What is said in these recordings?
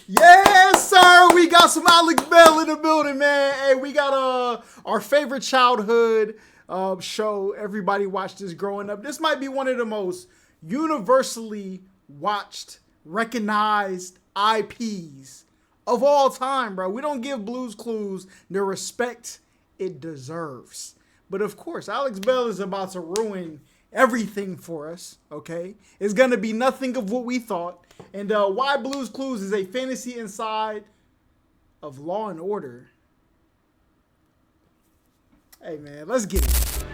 Yes, sir. We got some Alex Bell in the building, man. Hey, we got our favorite childhood show. Everybody watched this growing up. This might be one of the most universally watched, recognized IPs of all time, bro. We don't give Blue's Clues the respect it deserves. But of course, Alex Bell is about to ruin everything for us, okay? It's gonna be nothing of what we thought. And why Blue's Clues is a fantasy inside of Law and Order. Hey man, let's get it.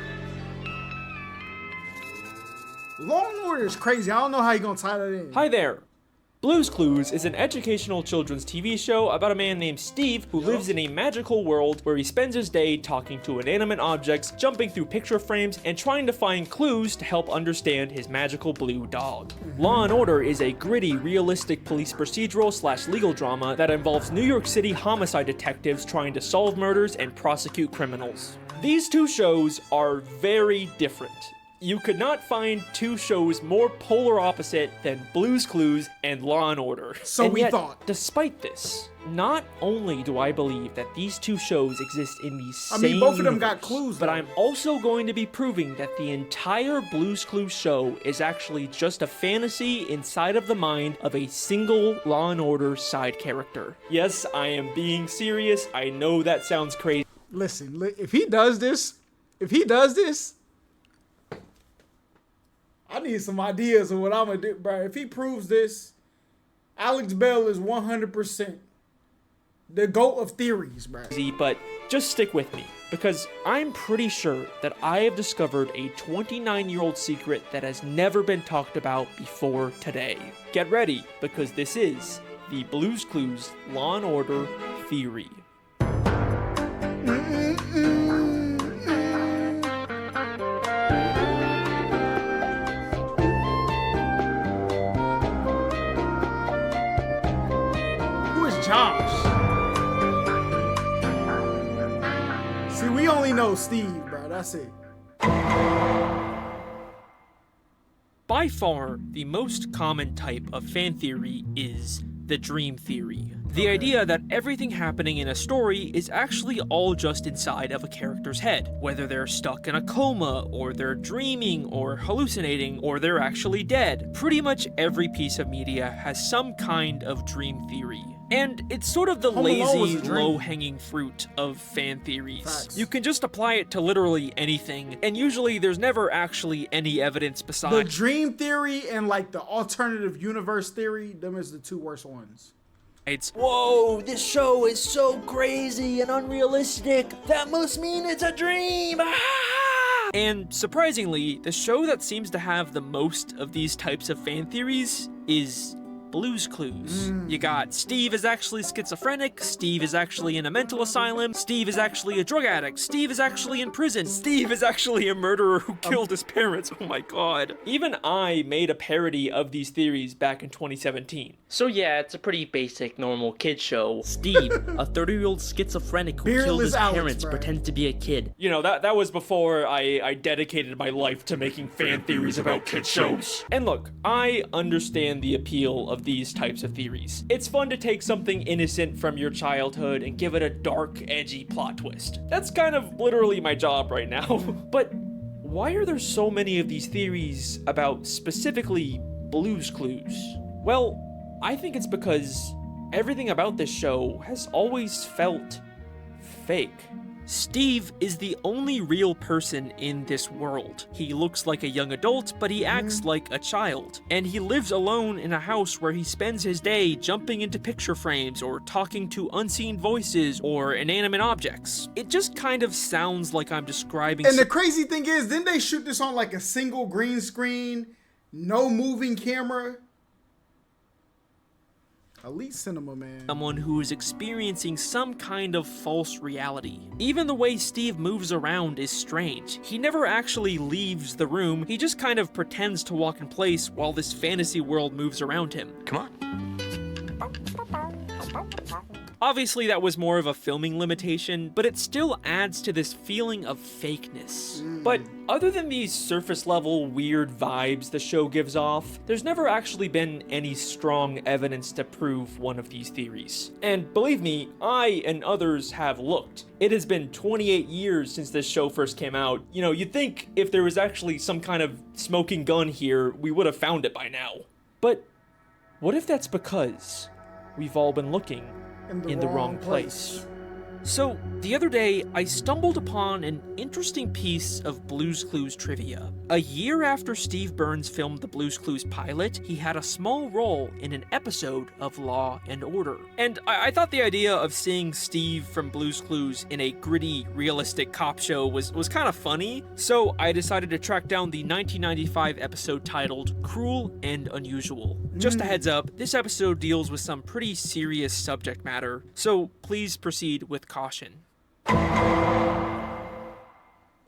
Law and Order is crazy. I don't know how you're gonna tie that in. Hi there. Blue's Clues is an educational children's TV show about a man named Steve who lives in a magical world where he spends his day talking to inanimate objects, jumping through picture frames, and trying to find clues to help understand his magical blue dog. Law and Order is a gritty, realistic police procedural / legal drama that involves New York City homicide detectives trying to solve murders and prosecute criminals. These two shows are very different. You could not find two shows more polar opposite than Blue's Clues and Law & Order. So and we yet, thought. Despite this, not only do I believe that these two shows exist in the same both of them got universe, clues, but though. I'm also going to be proving that the entire Blue's Clues show is actually just a fantasy inside of the mind of a single Law & Order side character. Yes, I am being serious. I know that sounds crazy. Listen, if he does this, I need some ideas of what I'm gonna do, bro. If he proves this, Alex Bell is 100% the GOAT of theories, bro. But just stick with me, because I'm pretty sure that I have discovered a 29-year-old secret that has never been talked about before today. Get ready, because this is the Blue's Clues Law & Order theory. Josh. See, we only know Steve, bro. That's it. By far, the most common type of fan theory is the dream theory. The idea that everything happening in a story is actually all just inside of a character's head, whether they're stuck in a coma, or they're dreaming, or hallucinating, or they're actually dead. Pretty much every piece of media has some kind of dream theory. And it's sort of the lazy, low-hanging fruit of fan theories. Facts. You can just apply it to literally anything, and usually there's never actually any evidence besides. The dream theory and like the alternative universe theory, them is the two worst ones. It's, whoa, this show is so crazy and unrealistic. That must mean it's a dream. Ah! And surprisingly, the show that seems to have the most of these types of fan theories is Blue's Clues. You got Steve is actually schizophrenic, Steve is actually in a mental asylum, Steve is actually a drug addict, Steve is actually in prison, Steve is actually a murderer who killed his parents. Oh my god. Even I made a parody of these theories back in 2017. So yeah, it's a pretty basic, normal kid show. Steve, a 30-year-old schizophrenic who killed his parents, pretends to be a kid. You know, that was before I dedicated my life to making fan theories about kid shows. And look, I understand the appeal of these types of theories. It's fun to take something innocent from your childhood and give it a dark, edgy plot twist. That's kind of literally my job right now. But why are there so many of these theories about specifically Blue's Clues? Well, I think it's because everything about this show has always felt fake. Steve is the only real person in this world. He looks like a young adult, but he acts like a child. And he lives alone in a house where he spends his day jumping into picture frames or talking to unseen voices or inanimate objects. It just kind of sounds like I'm describing. And the crazy thing is, didn't they shoot this on like a single green screen, no moving camera? Elite cinema, man. Someone who is experiencing some kind of false reality. Even the way Steve moves around is strange. He never actually leaves the room, he just kind of pretends to walk in place while this fantasy world moves around him. Come on. Obviously, that was more of a filming limitation, but it still adds to this feeling of fakeness. But other than these surface-level weird vibes the show gives off, there's never actually been any strong evidence to prove one of these theories. And believe me, I and others have looked. It has been 28 years since this show first came out. You know, you'd think if there was actually some kind of smoking gun here, we would have found it by now. But what if that's because we've all been looking in the wrong place? So, the other day, I stumbled upon an interesting piece of Blue's Clues trivia. A year after Steve Burns filmed the Blue's Clues pilot, he had a small role in an episode of Law and Order. And I thought the idea of seeing Steve from Blue's Clues in a gritty, realistic cop show was kind of funny, so I decided to track down the 1995 episode titled Cruel and Unusual. Just a heads up, this episode deals with some pretty serious subject matter, so please proceed with caution.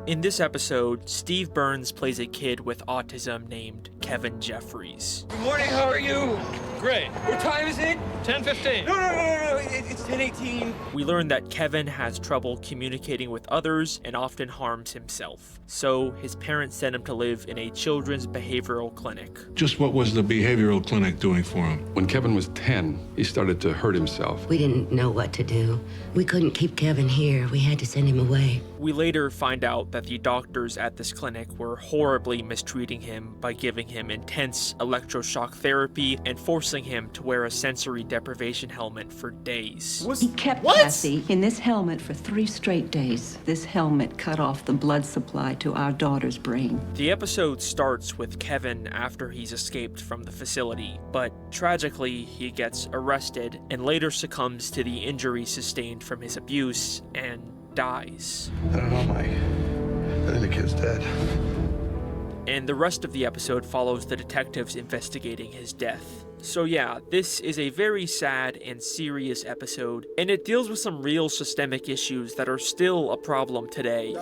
In this episode, Steve Burns plays a kid with autism named Kevin Jeffries. Good morning, how are you? Great. What time is it? 10:15. No, it's 10:18. We learn that Kevin has trouble communicating with others and often harms himself. So his parents sent him to live in a children's behavioral clinic. Just what was the behavioral clinic doing for him? When Kevin was 10, he started to hurt himself. We didn't know what to do. We couldn't keep Kevin here. We had to send him away. We later find out that the doctors at this clinic were horribly mistreating him by giving him intense electroshock therapy and forcing him to wear a sensory deprivation helmet for days. He kept Cassie in this helmet for 3 straight days. This helmet cut off the blood supply to our daughter's brain. The episode starts with Kevin after he's escaped from the facility, but tragically he gets arrested and later succumbs to the injuries sustained from his abuse and dies. I don't know, Mike. I think the kid's dead. And the rest of the episode follows the detectives investigating his death. So yeah, this is a very sad and serious episode, and it deals with some real systemic issues that are still a problem today.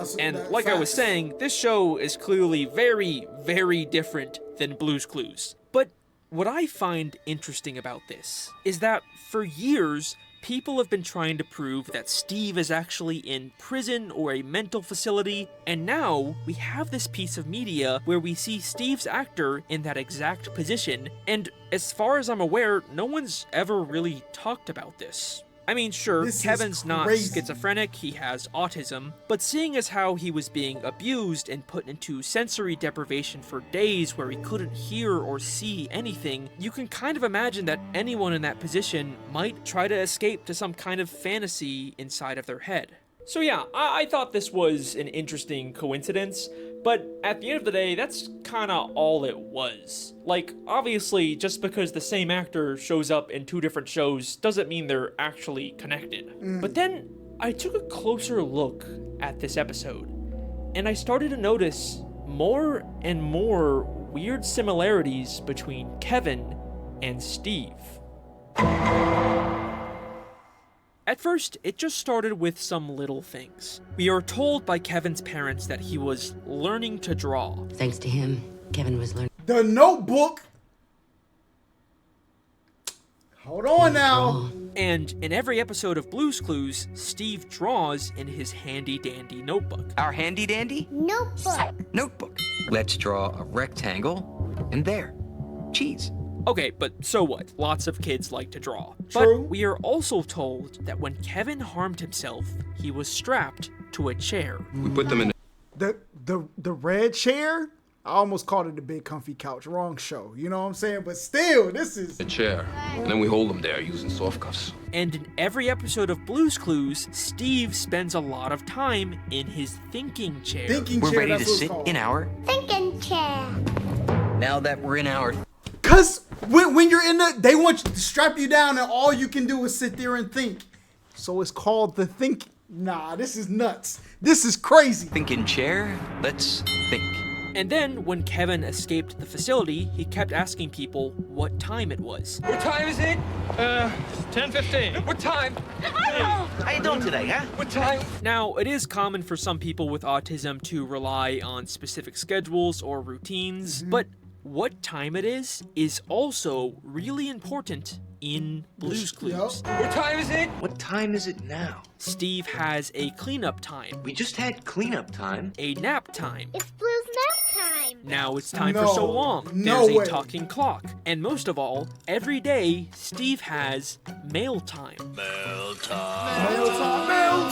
Like I was saying, this show is clearly very, very different than Blue's Clues. But what I find interesting about this is that for years, people have been trying to prove that Steve is actually in prison or a mental facility, and now we have this piece of media where we see Steve's actor in that exact position, and as far as I'm aware, no one's ever really talked about this. I mean, sure, Kevin's not schizophrenic, he has autism, but seeing as how he was being abused and put into sensory deprivation for days where he couldn't hear or see anything, you can kind of imagine that anyone in that position might try to escape to some kind of fantasy inside of their head. So yeah, I thought this was an interesting coincidence, but at the end of the day, that's kinda all it was. Like, obviously, just because the same actor shows up in 2 different shows doesn't mean they're actually connected. But then, I took a closer look at this episode, and I started to notice more and more weird similarities between Kevin and Steve. At first, it just started with some little things. We are told by Kevin's parents that he was learning to draw. Thanks to him, Kevin was learning. The Notebook. Hold on now. And in every episode of Blue's Clues, Steve draws in his handy-dandy notebook. Our handy-dandy? Notebook. Let's draw a rectangle, and there, cheese. Okay, but so what? Lots of kids like to draw. True. But we are also told that when Kevin harmed himself, he was strapped to a chair. We put them in The red chair? I almost called it the big comfy couch. Wrong show. You know what I'm saying? But still, this is a chair, and then we hold them there using soft cuffs. And in every episode of Blue's Clues, Steve spends a lot of time in his thinking chair. We're ready to sit in our thinking chair. Now that we're in our... Cause when you're in they want you to strap you down and all you can do is sit there and think. So it's called the think. Nah, this is nuts. This is crazy. thinking chair, let's think. And then, when Kevin escaped the facility, he kept asking people what time it was. What time is it? 10:15. What time? How you doing today, huh? What time? Now, it is common for some people with autism to rely on specific schedules or routines, but what time it is also really important in Blue's Clues. What time is it? What time is it now? Steve has a cleanup time, We just had cleanup time. a nap time. It's Blue's nap time. Now it's time No, for so long. no There's way. a talking clock. And most of all, every day, Steve has mail time. Mail time, mail time, mail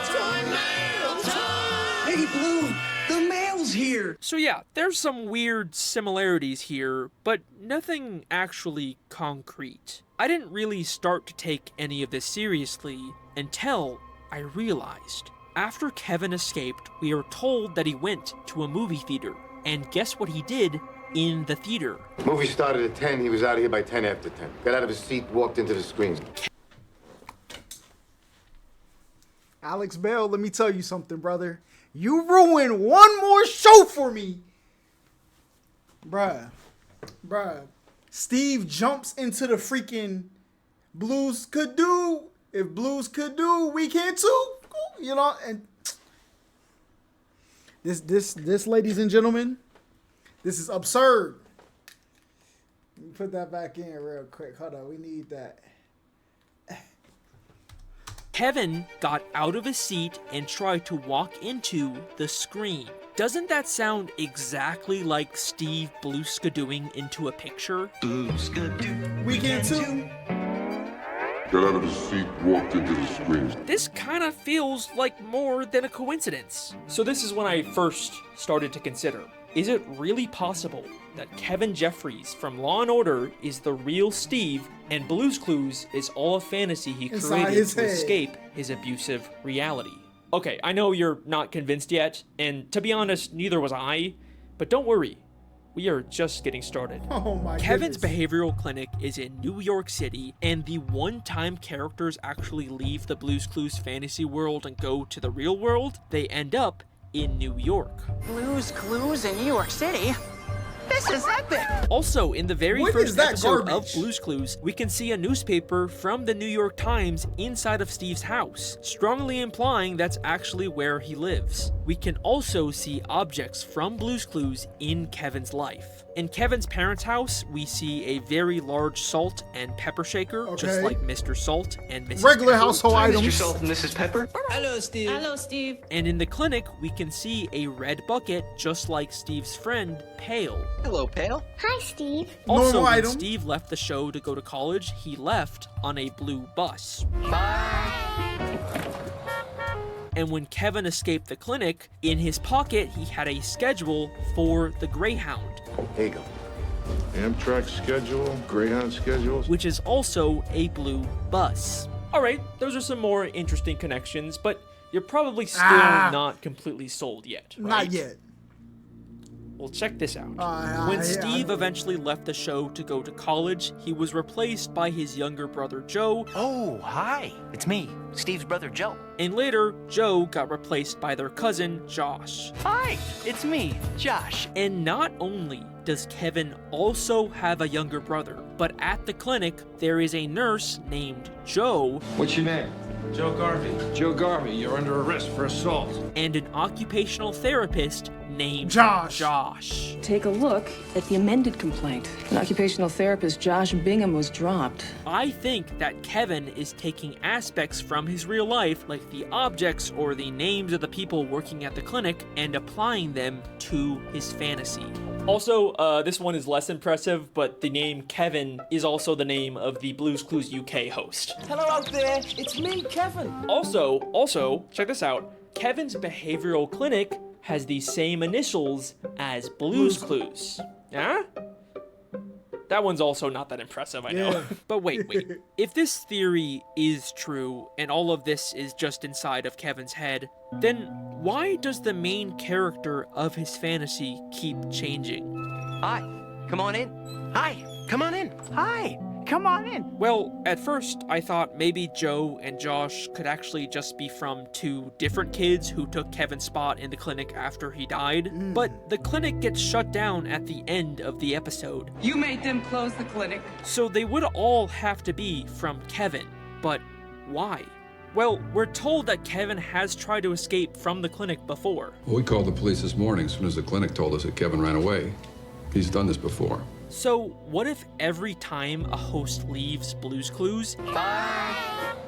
time, mail time. Hey, Blue, the mail's here. So yeah, there's some weird similarities here, but nothing actually concrete. I didn't really start to take any of this seriously until I realized. After Kevin escaped, we are told that he went to a movie theater. And guess what he did in the theater? Movie started at 10. He was out of here by 10 after 10. Got out of his seat, walked into the screen. Alex Bell, let me tell you something, brother. You ruined one more show for me. Bruh. Steve jumps into the freaking Blues could do. If Blues could do, we can too. You know, and this, ladies and gentlemen, this is absurd. Let me put that back in real quick. Hold on, we need that. Kevin got out of his seat and tried to walk into the screen. Doesn't that sound exactly like Steve Blueskadooing into a picture? Blueskadoo. We can too. Got out of his seat, walked into the screen. This kind of feels like more than a coincidence. So this is when I first started to consider, is it really possible that Kevin Jeffries from Law & Order is the real Steve and Blue's Clues is all a fantasy he Inside created his to head. escape his abusive reality? Okay, I know you're not convinced yet, and to be honest, neither was I, but don't worry. We are just getting started. Oh my Kevin's goodness. behavioral clinic is in New York City, and the one time characters actually leave the Blue's Clues fantasy world and go to the real world, they end up in New York. Blue's Clues in New York City? This is epic! Also, in the very What is first that episode of garbage? Blue's Clues, we can see a newspaper from the New York Times inside of Steve's house, strongly implying that's actually where he lives. We can also see objects from Blue's Clues in Kevin's life. In Kevin's parents' house, we see a very large salt and pepper shaker, just Okay. like Mr. Salt and Mrs. Regular Pepper. household Hi, items. Mr. Salt and Mrs. Pepper. Hello, Steve. Hello, Steve. And in the clinic, we can see a red bucket, just like Steve's friend, Pale. Hello, Pale. Hi, Steve. Also, Normal when item. Steve left the show to go to college, he left on a blue bus. And when Kevin escaped the clinic, in his pocket he had a schedule for the Greyhound, Here you go. Amtrak schedule, Greyhound schedules. which is also a blue bus. Alright, those are some more interesting connections, but you're probably still not completely sold yet, right? Not yet. Well, check this out. Yeah, When Steve eventually left the show to go to college, he was replaced by his younger brother Joe, Oh, hi. It's me, Steve's brother Joe. and later, Joe got replaced by their cousin Josh. Hi, it's me, Josh. And not only does Kevin also have a younger brother, but at the clinic, there is a nurse named Joe What's your name? Joe Garvey. Joe Garvey. You're under arrest for assault. and an occupational therapist named Josh. Take a look at the amended complaint. An occupational therapist, Josh Bingham, was dropped. I think that Kevin is taking aspects from his real life, like the objects or the names of the people working at the clinic, and applying them to his fantasy. Also, this one is less impressive, but the name Kevin is also the name of the Blue's Clues UK host. Hello out there. It's me, Kevin. Also, check this out. Kevin's behavioral clinic has the same initials as Blue's Clues. Yeah? That one's also not that impressive, I know. Yeah. But wait. If this theory is true, and all of this is just inside of Kevin's head, then why does the main character of his fantasy keep changing? Hi. Come on in. Hi. Come on in. Hi. Come on in. Well, at first, I thought maybe Joe and Josh could actually just be from two different kids who took Kevin's spot in the clinic after he died. But the clinic gets shut down at the end of the episode. You made them close the clinic. So they would all have to be from Kevin. But why? Well, we're told that Kevin has tried to escape from the clinic before. Well, we called the police this morning as soon as the clinic told us that Kevin ran away. He's done this before. So, what if every time a host leaves Blue's Clues,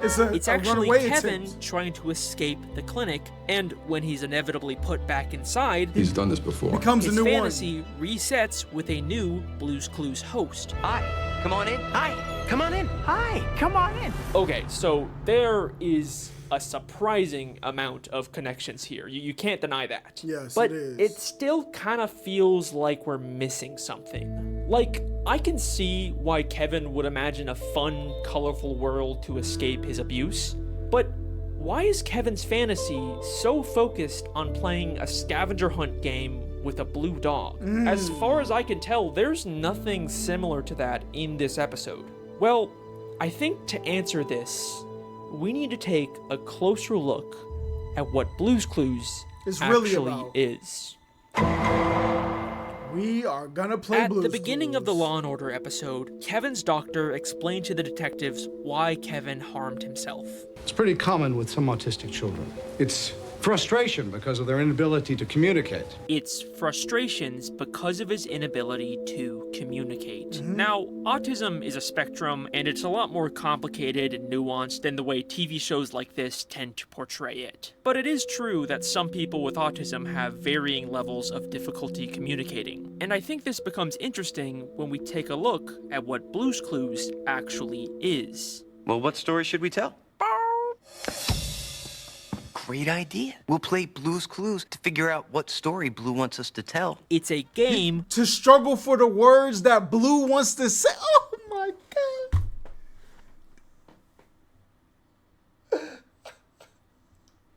it's actually Kevin trying to escape the clinic, and when he's inevitably put back inside, he's done this before. Becomes his a new fantasy resets with a new Blue's Clues host. Hi, come on in. Hi, come on in. Hi, come on in. Okay, so there is a surprising amount of connections here. You can't deny that. Yes, but it is. It still kind of feels like we're missing something. Like, I can see why Kevin would imagine a fun, colorful world to escape his abuse, but why is Kevin's fantasy so focused on playing a scavenger hunt game with a blue dog? As far as I can tell, there's nothing similar to that in this episode. Well, I think to answer this, we need to take a closer look at what Blue's Clues actually is. We are gonna play Blue's At the beginning Clues. of the Law & Order episode, Kevin's doctor explained to the detectives why Kevin harmed himself. It's pretty common with some autistic children. It's frustration because of their inability to communicate. It's frustrations because of his inability to communicate. Now, autism is a spectrum, and it's a lot more complicated and nuanced than the way TV shows like this tend to portray it. But it is true that some people with autism have varying levels of difficulty communicating. And I think this becomes interesting when we take a look at what Blue's Clues actually is. Well, what story should we tell? Great idea. We'll play Blue's Clues to figure out what story Blue wants us to tell. It's a game to struggle for the words that Blue wants to say. Oh my god.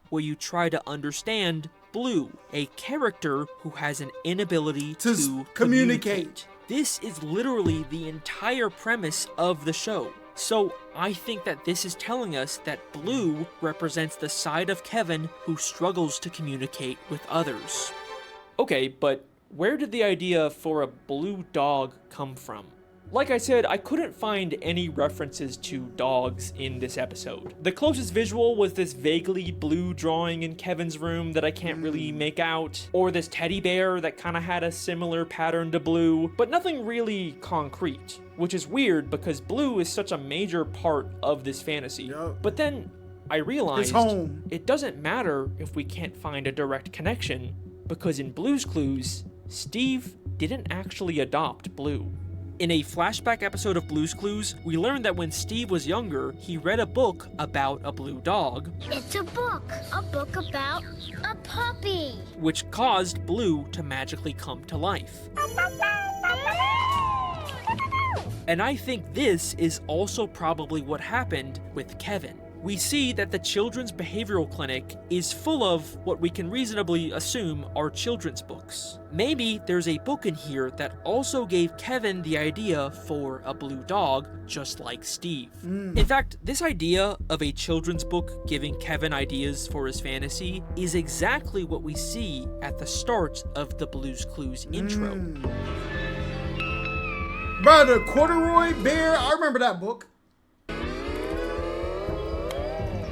where you try to understand Blue, a character who has an inability to communicate. This is literally the entire premise of the show. So I think that this is telling us that Blue represents the side of Kevin who struggles to communicate with others. Okay, but where did the idea for a blue dog come from? Like I said, I couldn't find any references to dogs in this episode. The closest visual was this vaguely blue drawing in Kevin's room that I can't really make out, or this teddy bear that kind of had a similar pattern to Blue, but nothing really concrete, which is weird because Blue is such a major part of this fantasy. But then I realized it doesn't matter if we can't find a direct connection, because in Blue's Clues, Steve didn't actually adopt Blue. In a flashback episode of Blue's Clues, we learned that when Steve was younger, he read a book about a blue dog. It's a book about a puppy. Which caused Blue to magically come to life. And I think this is also probably what happened with Kevin. We see that the Children's Behavioral Clinic is full of what we can reasonably assume are children's books. Maybe there's a book in here that also gave Kevin the idea for a blue dog, just like Steve. In fact, this idea of a children's book giving Kevin ideas for his fantasy is exactly what we see at the start of the Blue's Clues intro. Bro, the corduroy bear, I remember that book.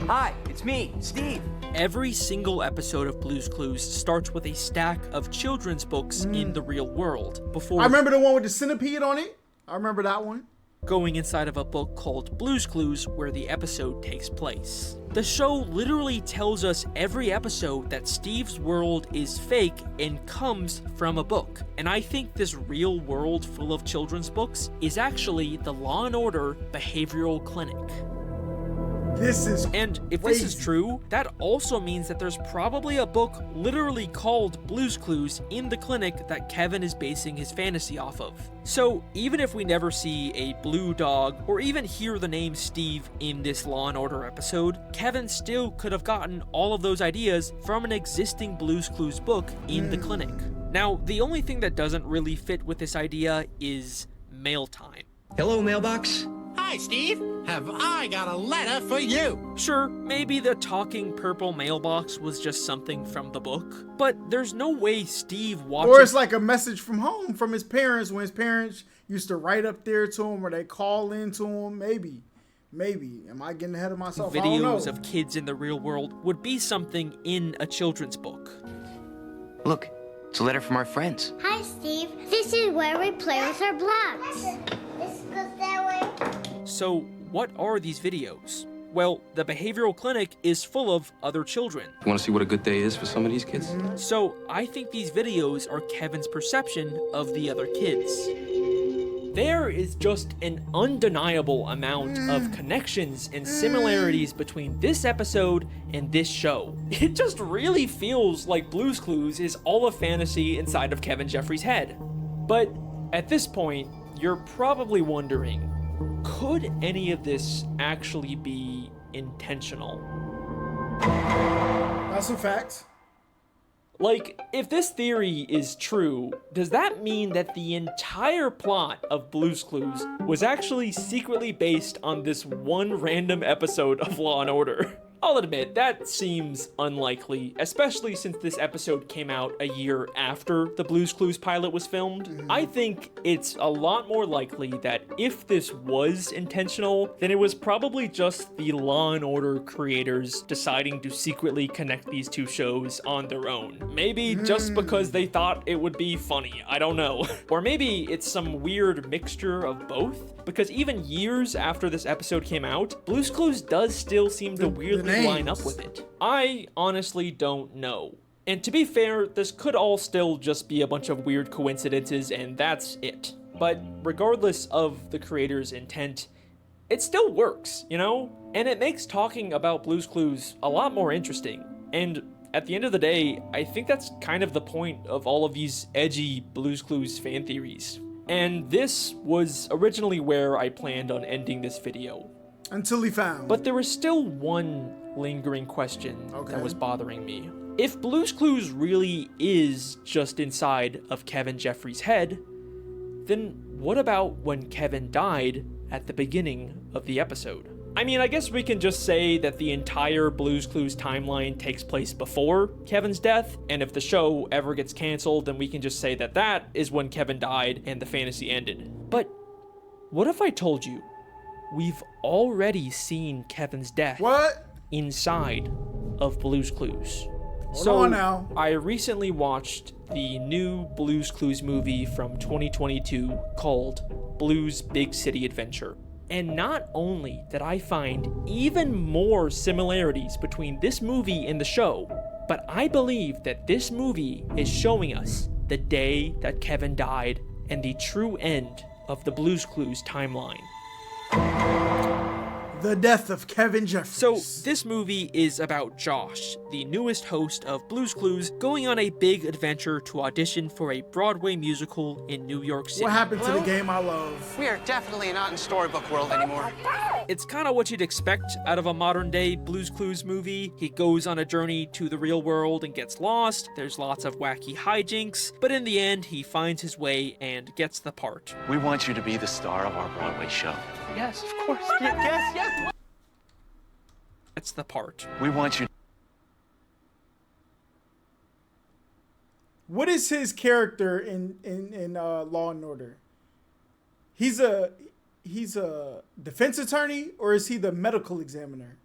Hi, it's me, Steve. Every single episode of Blue's Clues starts with a stack of children's books in the real world. Before I remember the one with the centipede on it. I remember that one. Going inside of a book called Blue's Clues where the episode takes place. The show literally tells us every episode that Steve's world is fake and comes from a book. And I think this real world full of children's books is actually the Law & Order Behavioral Clinic. And if this is true, that also means that there's probably a book literally called Blue's Clues in the clinic that Kevin is basing his fantasy off of. So even if we never see a blue dog or even hear the name Steve in this Law & Order episode, Kevin still could have gotten all of those ideas from an existing Blue's Clues book in the clinic. Now, the only thing that doesn't really fit with this idea is mail time. Hello, mailbox. Hi, Steve. Have I got a letter for you? Sure, maybe the talking purple mailbox was just something from the book, but there's no way Steve watches... Or it's like a message from home from his parents when his parents used to write up there to him or they call in to him. Maybe. Am I getting ahead of myself? Videos of kids in the real world would be something in a children's book. Look, It's a letter from our friends. Hi, Steve. This is where we play with our blocks. This goes that way. So, what are these videos? Well, the behavioral clinic is full of other children. You want to see what a good day is for some of these kids? So, I think these videos are Kevin's perception of the other kids. There is just an undeniable amount of connections and similarities between this episode and this show. It just really feels like Blue's Clues is all a fantasy inside of Kevin Jeffries' head. But at this point, you're probably wondering, could any of this actually be intentional? That's a fact. Like, if this theory is true, does that mean that the entire plot of Blue's Clues was actually secretly based on this one random episode of Law & Order? I'll admit, that seems unlikely, especially since this episode came out a year after the Blue's Clues pilot was filmed. I think it's a lot more likely that if this was intentional, then it was probably just the Law & Order creators deciding to secretly connect these two shows on their own. Maybe just because they thought it would be funny, I don't know. Or maybe it's some weird mixture of both, because even years after this episode came out, Blue's Clues does still seem to weirdly line up with it. I honestly don't know. And to be fair, this could all still just be a bunch of weird coincidences and that's it. But regardless of the creator's intent, it still works, you know? And it makes talking about Blue's Clues a lot more interesting. And at the end of the day, I think that's kind of the point of all of these edgy Blue's Clues fan theories. And this was originally where I planned on ending this video. Until he found. But there was still one lingering question that was bothering me. If Blue's Clues really is just inside of Kevin Jeffries' head, then what about when Kevin died at the beginning of the episode? I mean, I guess we can just say that the entire Blue's Clues timeline takes place before Kevin's death, and if the show ever gets canceled, then we can just say that that is when Kevin died and the fantasy ended. But what if I told you we've already seen Kevin's death inside of Blue's Clues? Hold on now. I recently watched the new Blue's Clues movie from 2022 called Blue's Big City Adventure. And not only did I find even more similarities between this movie and the show, but I believe that this movie is showing us the day that Kevin died and the true end of the Blue's Clues timeline. The death of Kevin Jeffries. So, this movie is about Josh, the newest host of Blue's Clues, going on a big adventure to audition for a Broadway musical in New York City. What happened to the game I love? We are definitely not in storybook world anymore. It's kind of what you'd expect out of a modern-day Blue's Clues movie. He goes on a journey to the real world and gets lost. There's lots of wacky hijinks, but in the end, he finds his way and gets the part. We want you to be the star of our Broadway show. Yes, of course. Yes. That's the part. We want you. What is his character in Law and Order? He's a defense attorney, or is he the medical examiner?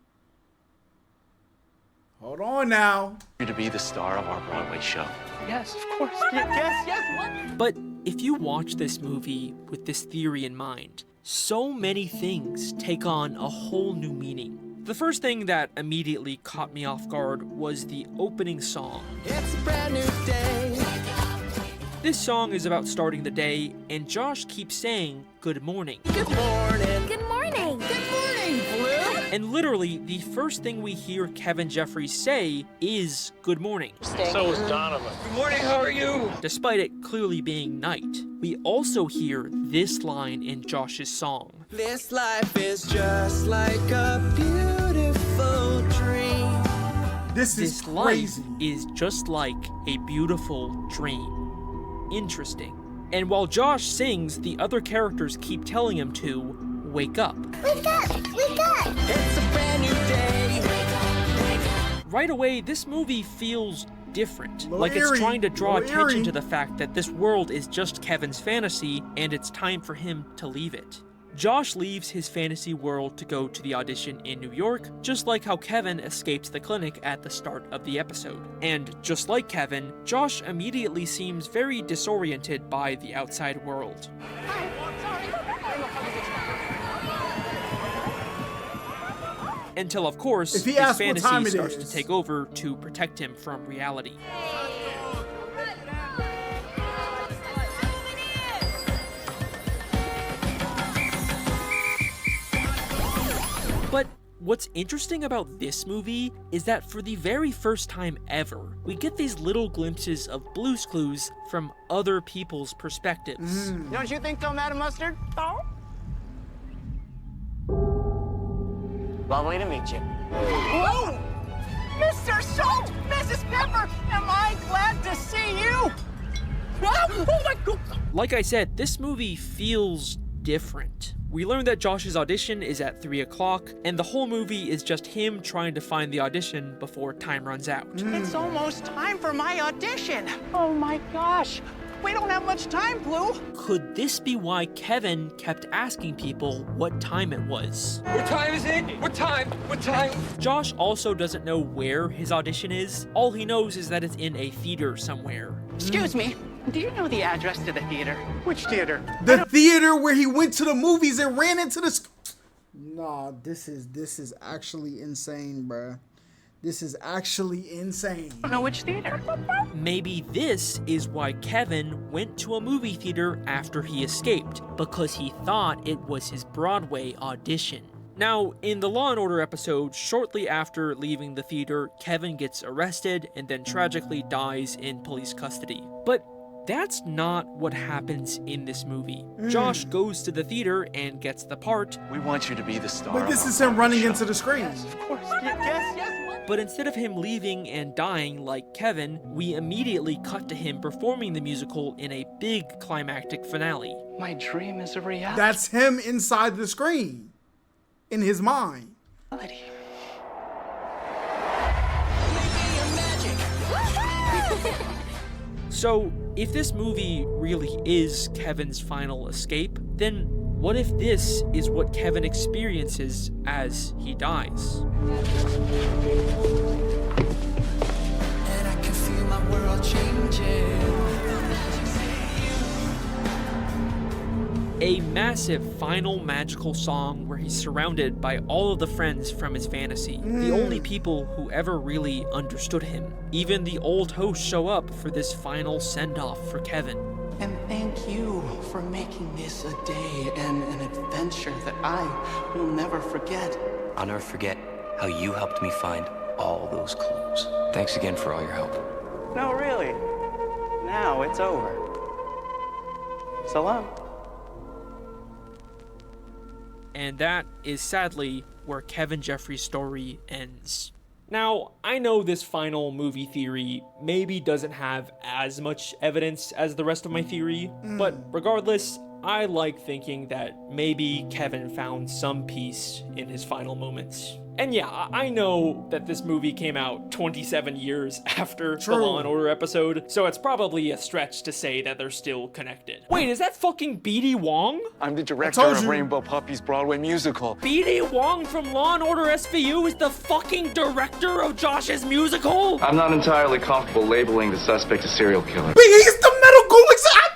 Hold on now. You to be the star of our Broadway show. Yes, of course. Yes. But if you watch this movie with this theory in mind, so many things take on a whole new meaning. The first thing that immediately caught me off guard was the opening song. It's a brand new day. This song is about starting the day, and Josh keeps saying, "Good morning." Good morning. Good morning. Good morning, Blue. And literally, the first thing we hear Kevin Jeffries say is, "Good morning." So is Donovan. Good morning, how are you? Despite it clearly being night, we also hear this line in Josh's song. This life is just like a beautiful dream. This life crazy. is just like a beautiful dream. Interesting. And while Josh sings, the other characters keep telling him to wake up. Wake up! Wake up! It's a brand new day. Right away, this movie feels different. Like it's trying to draw attention to the fact that this world is just Kevin's fantasy and it's time for him to leave it. Josh leaves his fantasy world to go to the audition in New York, just like how Kevin escapes the clinic at the start of the episode. And just like Kevin, Josh immediately seems very disoriented by the outside world. Until, of course, his fantasy starts to take over to protect him from reality. But what's interesting about this movie is that for the very first time ever, we get these little glimpses of Blue's Clues from other people's perspectives. Don't you think so, Madam Mustard? Oh? Lovely to meet you. Whoa! Mr. Salt! Mrs. Pepper! Am I glad to see you? Oh my God! Like I said, this movie feels different. We learn that Josh's audition is at 3 o'clock, and the whole movie is just him trying to find the audition before time runs out. It's almost time for my audition. Oh my gosh. We don't have much time, Blue. Could this be why Kevin kept asking people what time it was? What time is it? What time? What time? Josh also doesn't know where his audition is. All he knows is that it's in a theater somewhere. Excuse me. Do you know the address to the theater? Which theater? The theater where he went to the movies and ran into the... Nah, this is actually insane, bruh. This is actually insane. I don't know which theater. Maybe this is why Kevin went to a movie theater after he escaped, because he thought it was his Broadway audition. Now, in the Law & Order episode, shortly after leaving the theater, Kevin gets arrested and then tragically dies in police custody. But that's not what happens in this movie. Josh goes to the theater and gets the part. We want you to be the star. But this is him running into the screen. Of course. Yes. But instead of him leaving and dying like Kevin, we immediately cut to him performing the musical in a big climactic finale. My dream is a reality. That's him inside the screen, in his mind. So, if this movie really is Kevin's final escape, then what if this is what Kevin experiences as he dies? And I can feel my world changing. A massive final magical song where he's surrounded by all of the friends from his fantasy, the only people who ever really understood him. Even the old hosts show up for this final send-off for Kevin. And thank you for making this a day and an adventure that I will never forget. I'll never forget how you helped me find all those clues. Thanks again for all your help. No, really. Now it's over. So long. And that is sadly where Kevin Jeffries' story ends. Now, I know this final movie theory maybe doesn't have as much evidence as the rest of my theory, but regardless, I like thinking that maybe Kevin found some peace in his final moments. And yeah, I know that this movie came out 27 years after the Law & Order episode, so it's probably a stretch to say that they're still connected. Wait, is that fucking B.D. Wong? I'm the director of Rainbow Puppies Broadway musical. B.D. Wong from Law & Order SVU is the fucking director of Josh's musical? I'm not entirely comfortable labeling the suspect a serial killer. But he's the medical examiner.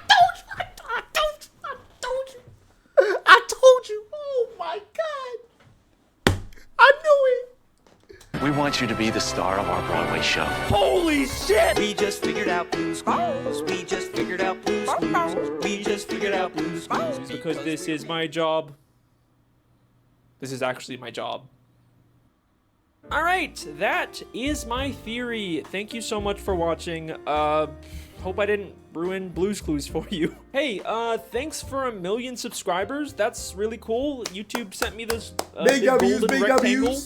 I told you. Oh my God. I knew it. We want you to be the star of our Broadway show. Holy shit! We just figured out Blue's Clues. We just figured out Blue's Clues. We just figured out Blue's Clues. Because this is my job. This is actually my job. Alright, that is my theory. Thank you so much for watching. Hope I didn't ruin Blue's Clues for you. Hey, thanks for 1 million subscribers. That's really cool. YouTube sent me this big golden rectangle.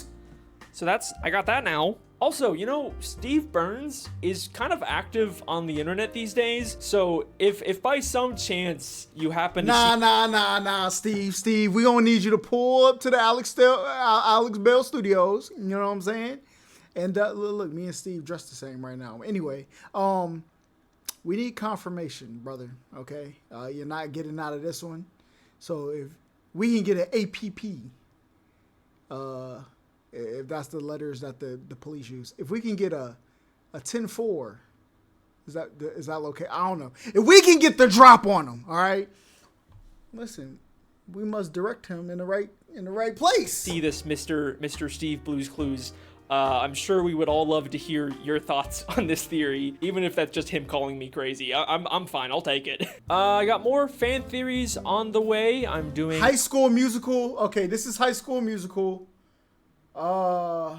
So I got that now. Also, you know, Steve Burns is kind of active on the internet these days. So if by some chance you happen to Nah, Steve, we gonna need you to pull up to the Alex Bell Studios. You know what I'm saying? And look, me and Steve dressed the same right now. Anyway, we need confirmation, brother. Okay, you're not getting out of this one. So we can get an APP. If that's the letters that the police use. If we can get a 10-4, is that okay? I don't know. If we can get the drop on him, all right. Listen, we must direct him in the right place. See this, Mr. Steve Blues Clues. I'm sure we would all love to hear your thoughts on this theory, even if that's just him calling me crazy. I'm fine. I'll take it. I got more fan theories on the way. I'm doing High School Musical. Okay, this is High School Musical. I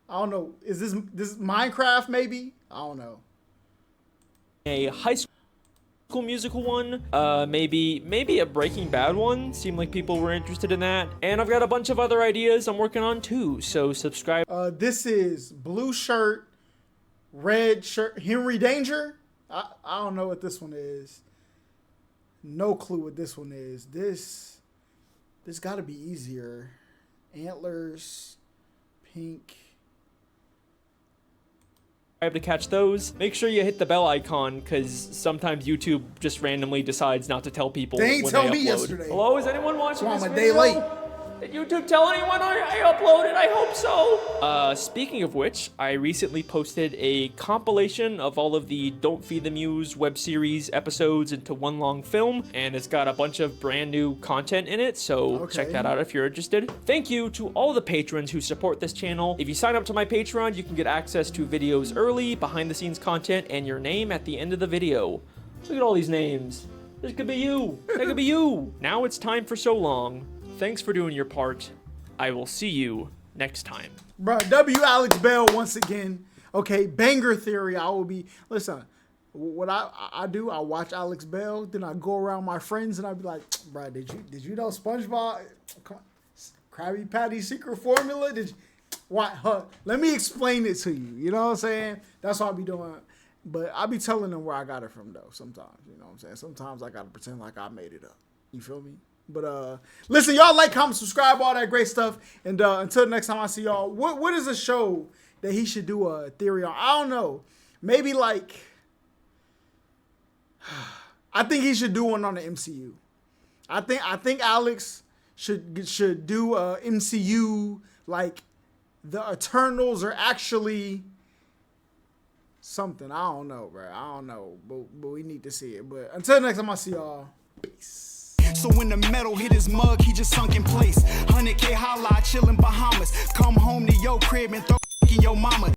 don't know. Is this Minecraft? Maybe. I don't know. A High School Musical one, maybe a Breaking Bad one. Seemed like people were interested in that, and I've got a bunch of other ideas I'm working on too. So subscribe. This is blue shirt, red shirt, Henry Danger. I don't know what this one is. No clue what this one is. This got to be easier. Antlers, pink. To catch those, make sure you hit the bell icon, because sometimes YouTube just randomly decides not to tell people they ain't when tell they me upload. yesterday. Hello, is anyone watching this I'm a video? day late. Did YouTube tell anyone I uploaded? I hope so. Speaking of which, I recently posted a compilation of all of the Don't Feed the Muse web series episodes into one long film, and it's got a bunch of brand new content in it, so check that out if you're interested. Thank you to all the patrons who support this channel. If you sign up to my Patreon, you can get access to videos early, behind the scenes content, and your name at the end of the video. Look at all these names. This could be you. That could be you. Now it's time for So Long. Thanks for doing your part. I will see you next time. Bruh, W. Alex Bell once again. Okay, banger theory. I will be, listen, what I do, I watch Alex Bell, then I go around my friends and I be like, bruh, did you know SpongeBob, come on, Krabby Patty's secret formula? Did you, what? Let me explain it to you. You know what I'm saying? That's what I be doing. But I be telling them where I got it from though. Sometimes, you know what I'm saying? Sometimes I gotta pretend like I made it up. You feel me? But listen, y'all like, comment, subscribe, all that great stuff. And until next time I see y'all, what is a show that he should do a theory on? I don't know. Maybe like, I think he should do one on the MCU. I think Alex should do a MCU, like the Eternals are actually something. I don't know, bro. I don't know, but we need to see it. But until next time I see y'all, peace. So when the metal hit his mug, he just sunk in place. 100K Holla, chillin' Bahamas. Come home to your crib and throw in your mama.